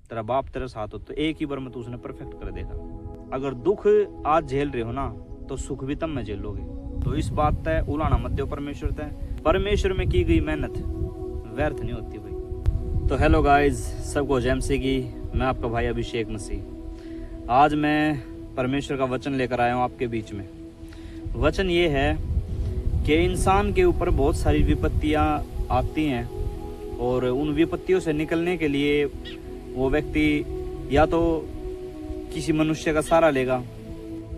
तेरा बाप तेरे साथ हो तो एक ही बार में तू उसने परफेक्ट कर देगा। अगर दुख आज झेल रहे हो ना तो सुख भी तब में झेलोगे। तो इस बात तय उलाना मत दो परमेश्वर तय। परमेश्वर में की गई मेहनत व्यर्थ नहीं होती भाई। तो हेलो गाइस, सबको जय मसीह की। मैं आपका भाई अभिषेक मसीह। आज मैं परमेश्वर का वचन लेकर आया हूँ आपके बीच में। वचन ये है कि इंसान के ऊपर बहुत सारी विपत्तियाँ आती हैं और उन विपत्तियों से निकलने के लिए वो व्यक्ति या तो किसी मनुष्य का सहारा लेगा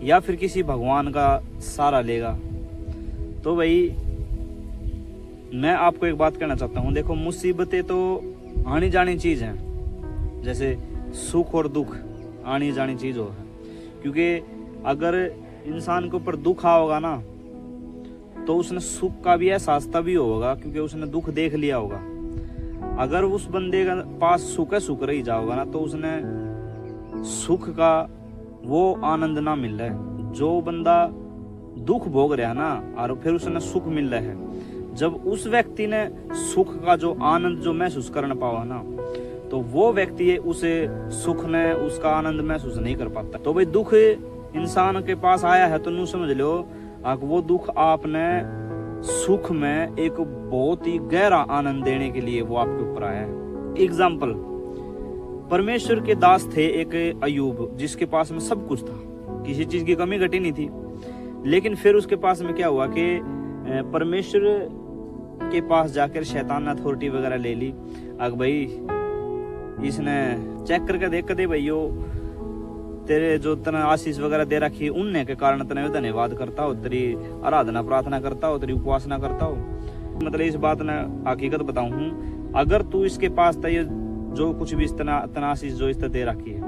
या फिर किसी भगवान का सहारा लेगा। तो भाई मैं आपको एक बात कहना चाहता हूँ, देखो मुसीबतें तो आनी जानी चीज़ हैं, जैसे सुख और दुख आनी जानी चीज़ हो है। क्योंकि अगर इंसान के ऊपर दुख होगा ना तो उसने सुख का भी एहसास तभी होगा क्योंकि उसने दुख देख लिया होगा। अगर उस बंदे का पास सुख रही जाओगा ना तो उसने सुख का वो आनंद ना मिल रहा है। जो बंदा दुख भोग रहा है ना और फिर उसने सुख मिल रहा है, जब उस व्यक्ति ने सुख का जो आनंद जो महसूस करना पावा ना तो वो व्यक्ति उसे सुख ने उसका आनंद महसूस नहीं कर पाता। तो भाई दुख इंसान के पास आया है तो नू समझ लो वो दुख आपने सुख में एक बहुत ही गहरा आनंद देने के लिए वो आपके ऊपर आया है। एग्जाम्पल, परमेश्वर के दास थे एक अयूब, जिसके पास में सब कुछ था, किसी चीज की कमी घटी नहीं थी। लेकिन फिर उसके पास में क्या हुआ कि परमेश्वर के पास जाकर शैतान ने अथॉरिटी वगैरह ले ली। भाई इसने चेक करके देख दे भाई यो तेरे जो तना आशीष वगैरह दे रखी है उनने के कारण तने धन्यवाद करता हो, तेरी आराधना प्रार्थना करता हो, तेरी उपासना करता हो। मतलब इस बात ने हकीकत बताऊं हूँ, अगर तू इसके पास ये जो कुछ भी इस तना आशीष जो इस दे रखी है,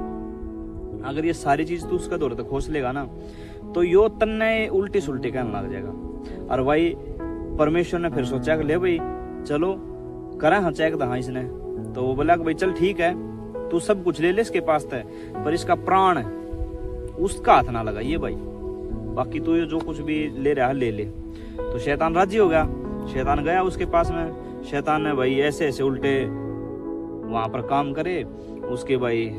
अगर ये सारी चीज तू उसका दौर तक खोस लेगा ना तो यो तन्ने उल्टी सुल्टी कहने लग जाएगा। और भाई परमेश्वर ने फिर सोचा कि ले भाई चलो करा हाँ चेक दा हाँ इसने। तो वो बोला कि भाई चल ठीक है तू सब कुछ ले ले इसके पास तय, पर इसका प्राण है उसका हाथ ना लगाइए भाई, बाकी तू ये जो कुछ भी ले रहा है ले ले। तो शैतान राजी हो गया, शैतान गया उसके पास में। शैतान ने भाई ऐसे ऐसे उल्टे वहां पर काम करे, उसके भाई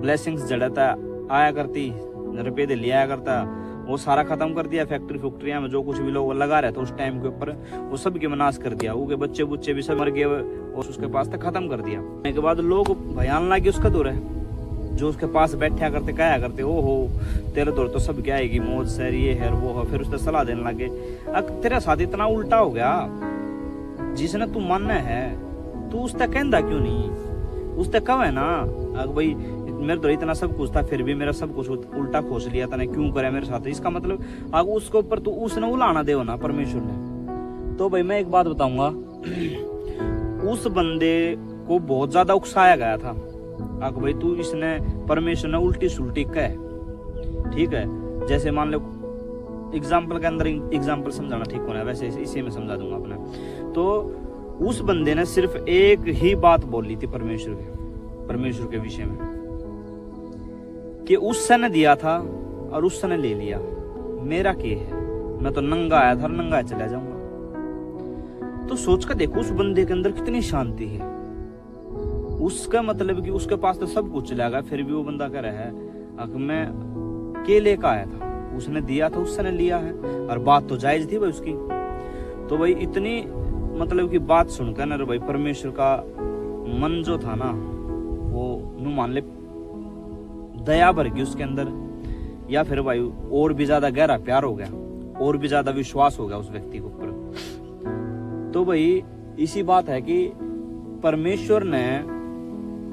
ब्लेसिंग्स जड़ता आया करती, रुपये दे लिया करता, वो सारा खत्म कर दिया। फैक्ट्रियां में जो कुछ भी लोग लगा रहे थे उस टाइम के ऊपर वो सब के नाश कर दिया। वो के बच्चे बुच्चे भी सब मर गए और उसके पास तक खत्म कर दिया। के बाद लोग भयान लागे उसका दौर है, जो उसके पास बैठा करते कहा करते ओ हो तेरे दौर तो सब क्या आएगी मौज सर ये है वो है। फिर उसने सलाह देने लगे। अब तेरा साथ इतना उल्टा हो गया, जिसने तू मानना है तू उससे कहता क्यों नहीं, उससे कब है ना भाई मेरे तो इतना सब कुछ था फिर भी मेरा सब कुछ उल्टा खोस लिया तने क्यों करे मेरे साथ। इसका मतलब अब उसके ऊपर तो उसने उलाना दे ना परमेश्वर ने। तो भाई मैं एक बात बताऊंगा, उस बंदे को बहुत ज्यादा उकसाया गया था। भाई तू इसने परमेश्वर ने उल्टी सुल्टी कह, ठीक है। जैसे मान लो एग्जाम्पल के अंदर एग्जाम्पल समझाना ठीक होना है, वैसे इसी में समझा दूंगा अपना। तो उस बंदे ने सिर्फ एक ही बात बोली थी परमेश्वर के विषय में कि उससे ने दिया था और उससे ने ले लिया, मेरा क्या है, मैं तो नंगा आया था और नंगा चला जाऊंगा। तो सोच कर देखो उस बंदे के अंदर कितनी शांति है। उसका मतलब कि उसके पास तो सब कुछ चला गया फिर भी वो बंदा कह रहा है मैं के लेकर आया था, उसने दिया था उससे ने लिया है, और बात तो जायज थी भाई उसकी। तो भाई इतनी मतलब की बात सुनकर ना भाई परमेश्वर का मन जो था ना वो नू मान ले दया भर गई उसके अंदर, या फिर भाई और भी ज्यादा गहरा प्यार हो गया, और भी ज्यादा विश्वास हो गया उस व्यक्ति के ऊपर। तो भाई इसी बात है कि परमेश्वर ने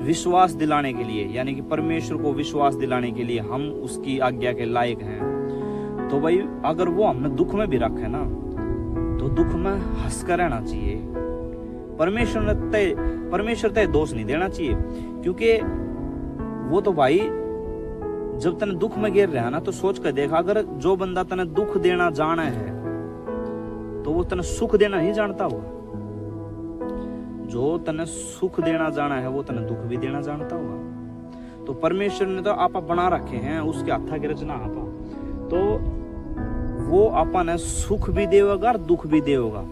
विश्वास दिलाने के लिए, यानी कि परमेश्वर को विश्वास दिलाने के लिए हम उसकी आज्ञा के लायक हैं। तो भाई अगर वो हमने दुख में भी रखे ना तो दुख में हंस कर रहना चाहिए। परमेश्वर तय दोष नहीं देना चाहिए, क्योंकि वो तो भाई जब तने दुख में गिर रहा है ना तो सोच कर देखा, अगर जो बंदा तने दुख देना जाना है तो वो तने सुख देना नहीं जानता होगा। जो तने सुख देना जाना है वो तने दुख भी देना जानता होगा। तो परमेश्वर ने तो आपा बना रखे हैं, उसके हाथा की रचना आपा, तो वो आपा ने सुख भी देगा और दुख भी देगा।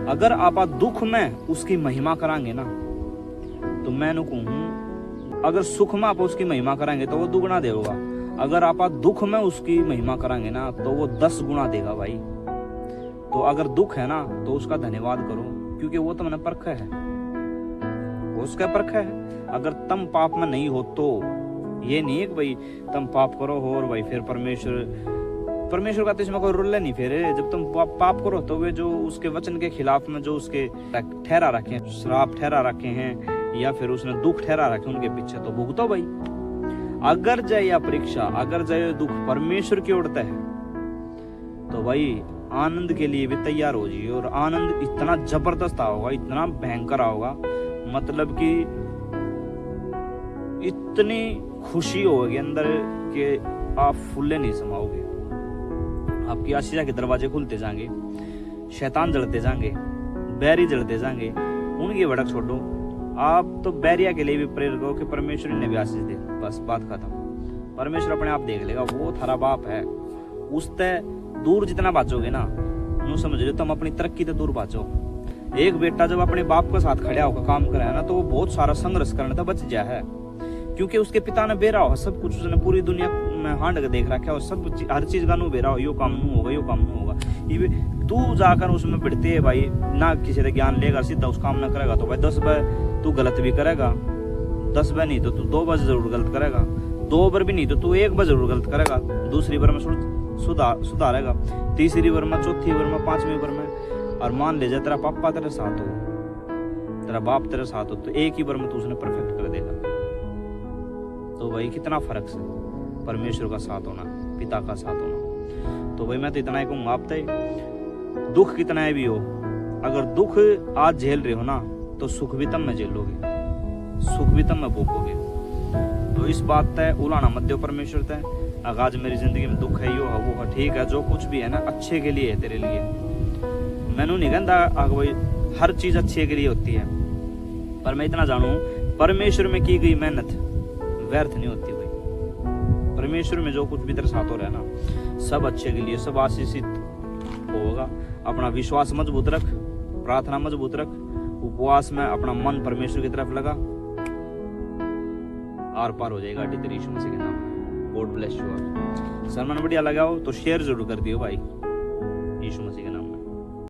अगर आपा दुख में उसकी महिमा करांगे ना तो मैं कहूँ अगर सुख में आप उसकी महिमा करेंगे तो वो दुगना देगा, अगर आप दुख में उसकी महिमा करेंगे ना तो वो 10 गुना देगा भाई। तो अगर दुख है ना तो उसका धन्यवाद करो, क्योंकि वो तुमने परखा है, वो उसका परखा है। अगर तुम पाप में नहीं हो तो ये नहीं है कि भाई तुम पाप करो हो और भाई फिर परमेश्वर का तो इसमें कोई रूल नहीं। फिर जब तुम पाप करो तो वे जो उसके वचन के खिलाफ में जो उसके ठहरा रखे हैं, श्राप ठहरा रखे हैं या फिर उसने दुख ठहरा रखे उनके पीछे, तो भुगतो भाई। अगर जाए या परीक्षा, अगर जाए दुख परमेश्वर की ओर है तो भाई आनंद के लिए भी तैयार हो जाइए। और आनंद इतना जबरदस्त होगा, इतना भयंकर होगा, मतलब कि इतनी खुशी होगी अंदर कि आप फुल्ले नहीं समाओगे। आपकी आशीषा के दरवाजे खुलते जाएंगे, शैतान जलते जाएंगे, बैरी जलते जाएंगे, उनकी भड़क छोड़ो। आप तो बैरिया के लिए भी प्रेरित हो कि परमेश्वर ने भी आशीष दे, बस बात खत्म। परमेश्वर अपने आप देख लेगा, वो थारा बाप है। उससे दूर जितना भाजोगे ना, यूं समझ लो तुम अपनी तरक्की से दूर भाजो। एक बेटा जब अपने बाप के साथ खड़ा होकर काम करे ना तो वो बहुत सारा संघर्ष करने था बच गया है, क्योंकि उसके पिता ने बेरा हो सब कुछ, उसने पूरी दुनिया में हांड के देख रखा है और सब हर चीज का नु बेरा हो, यो काम नू होगा, यो काम नू होगा। ये तू जाकर उसमें बढ़ते है भाई, ना किसी से ज्ञान लेगा, सीधा उस काम ना करेगा तो भाई 10 बार तू गलत भी करेगा, 10 बार नहीं तो तू 2 बार जरूर गलत करेगा, 2 बार भी नहीं तो तू 1 बार जरूर गलत करेगा, दूसरी बार में सुधारेगा, तीसरी बार में, चौथी बार में, 5वीं बार में। और मान ले जाए तेरा पापा तेरे साथ हो, तेरा बाप तेरे साथ हो, तो एक ही बार में तू उसने परफेक्ट कर देगा। तो भाई कितना फर्क है परमेश्वर का साथ होना, पिता का साथ होना। तो भाई मैं तो इतना ही कहूँगा, आप तय दुख कितना है भी हो, अगर दुख आज झेल रहे हो ना तो सुख भी तब में झेलोगे, सुख भी तब में भोगोगे। तो इस बात तय उलाना मत दो परमेश्वर तय। अगर आज मेरी जिंदगी में दुख है, यो है वो है, ठीक है, जो कुछ भी है ना अच्छे के लिए है तेरे लिए। मैंने नहीं कहता भाई हर चीज अच्छे के लिए होती है, पर मैं इतना जानू परमेश्वर में की गई मेहनत व्यर्थ नहीं होती भाई। परमेश्वर में जो कुछ भी तेरे साथ हो रहा है ना सब अच्छे के लिए, सब आशीषित होगा। अपना विश्वास मजबूत रख, प्रार्थना मजबूत रख, उपवास में अपना मन परमेश्वर की तरफ लगा, आर पार हो जाएगा तेरी यीशु मसीह के नाम में। God bless you all. Sermon बढ़िया लगा हो तो शेयर जरूर कर दियो भाई, यीशु मसीह के नाम।